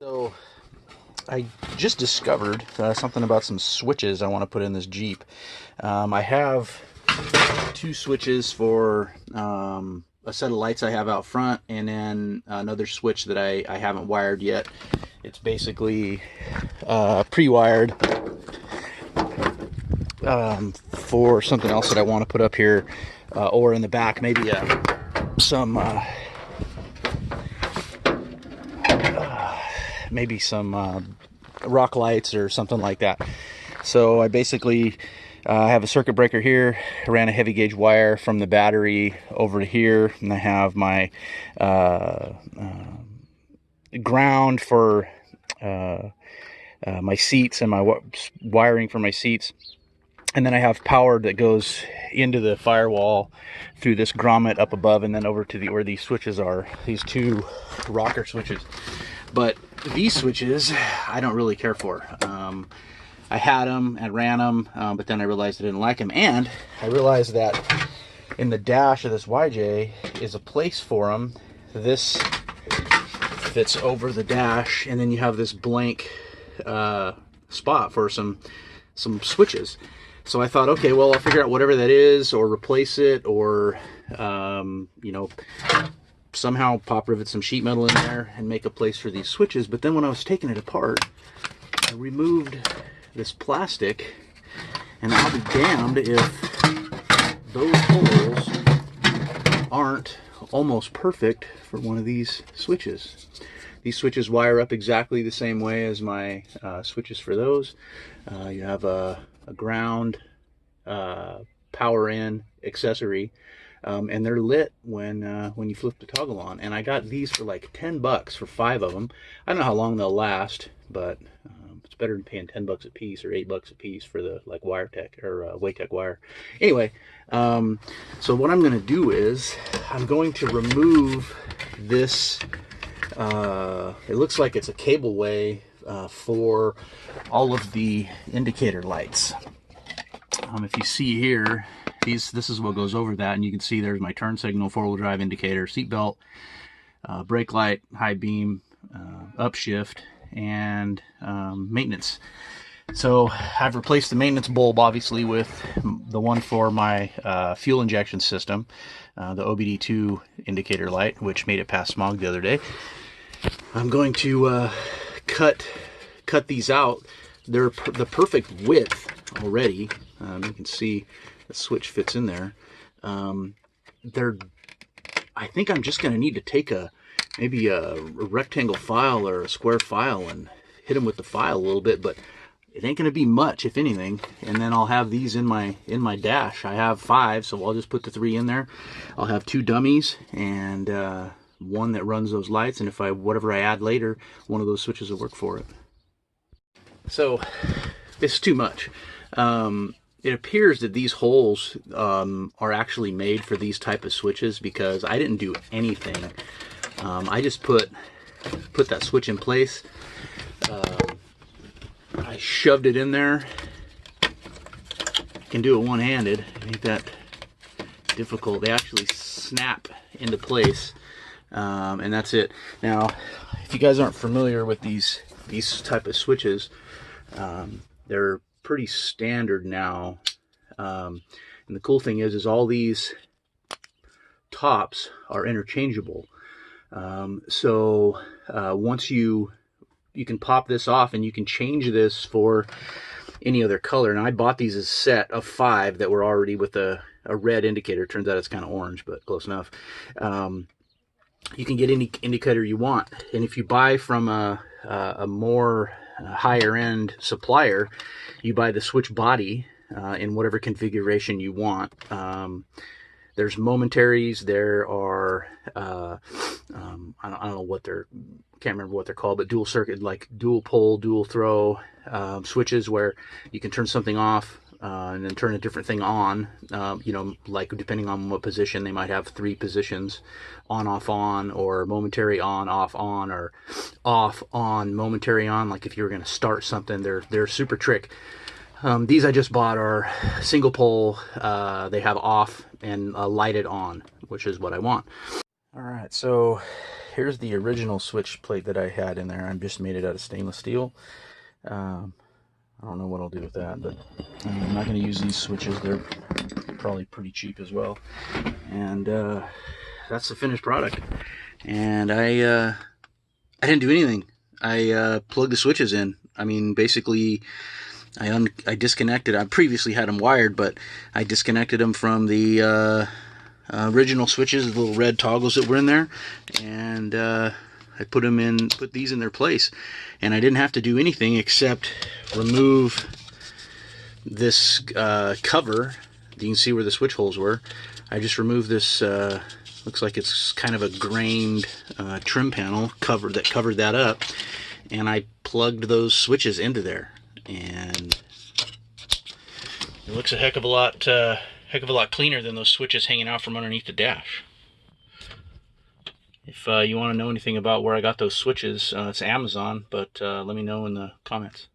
So I just discovered something about some switches I want to put in this Jeep. I have two switches for a set of lights I have out front, and then another switch that I haven't wired yet. It's basically pre-wired for something else that I want to put up here or in the back, maybe some rock lights or something like that. So I basically have a circuit breaker here. I ran a heavy gauge wire from the battery over to here, and I have my ground for my seats and my wiring for my seats. And then I have power that goes into the firewall through this grommet up above, and then over to where these switches are, these two rocker switches. But these switches I don't really care for. I had them and ran them, but then I realized I didn't like them, and I realized that in the dash of this YJ is a place for them. This fits over the dash, and then you have this blank spot for some switches. So I thought, okay, well, I'll figure out whatever that is, or replace it, or somehow pop rivet some sheet metal in there and make a place for these switches. But then when I was taking it apart, I removed this plastic, and I'll be damned if those holes aren't almost perfect for one of these switches. These switches wire up exactly the same way as my switches for those. You have a ground, power in, accessory, and they're lit when you flip the toggle on. And I got these for like $10 for 5 of them. I don't know how long they'll last, but it's better than paying $10 a piece or $8 a piece for the like WireTech or Waytech wire. Anyway, so what I'm going to do is I'm going to remove this. It looks like it's a cableway for all of the indicator lights. If you see here, this is what goes over that, and you can see there's my turn signal, 4-wheel drive indicator, seatbelt, brake light, high beam, upshift, and maintenance. So I've replaced the maintenance bulb, obviously, with the one for my fuel injection system, the OBD2 indicator light, which made it past smog the other day. I'm going to cut these out. They're the perfect width already. You can see the switch fits in there. I think I'm just going to need to take maybe a rectangle file or a square file and hit them with the file a little bit, but it ain't going to be much, if anything. And then I'll have these in my dash. I have 5, so I'll just put the 3 in there. I'll have 2 dummies and one that runs those lights, and if whatever I add later, one of those switches will work for it. So it's too much. It appears that these holes are actually made for these type of switches, because I didn't do anything. I just put that switch in place. I shoved it in there. I can do it one-handed. It ain't that difficult. They actually snap into place, and that's it. Now, if you guys aren't familiar with these type of switches, they're pretty standard now, and the cool thing is all these tops are interchangeable. So once you can pop this off and you can change this for any other color. And I bought these as a set of 5 that were already with a red indicator. Turns out it's kind of orange, but close enough. You can get any indicator you want, and if you buy from a more higher end supplier, you buy the switch body in whatever configuration you want. There's momentaries. There are I don't know what can't remember what they're called, but dual circuit, like dual pole, dual throw switches, where you can turn something off and then turn a different thing on. Like depending on what position, they might have 3 positions: on, off, on, or momentary on, off, on, or off, on, momentary on. Like if you were going to start something, they're super trick. These I just bought are single pole. They have off and lighted on, which is what I want. All right, so here's the original switch plate that I had in there. I just made it out of stainless steel. Um, I don't know what I'll do with that, but I'm not going to use these switches. They're probably pretty cheap as well. And that's the finished product. And I didn't do anything. I plugged the switches in. I mean, basically, I disconnected. I previously had them wired, but I disconnected them from the original switches, the little red toggles that were in there, and I put these in their place, and I didn't have to do anything except remove this cover. You can see where the switch holes were. I just removed this. Looks like it's kind of a grained trim panel cover that covered that up, and I plugged those switches into there, and it looks a heck of a lot cleaner than those switches hanging out from underneath the dash. If you want to know anything about where I got those switches, it's Amazon, but let me know in the comments.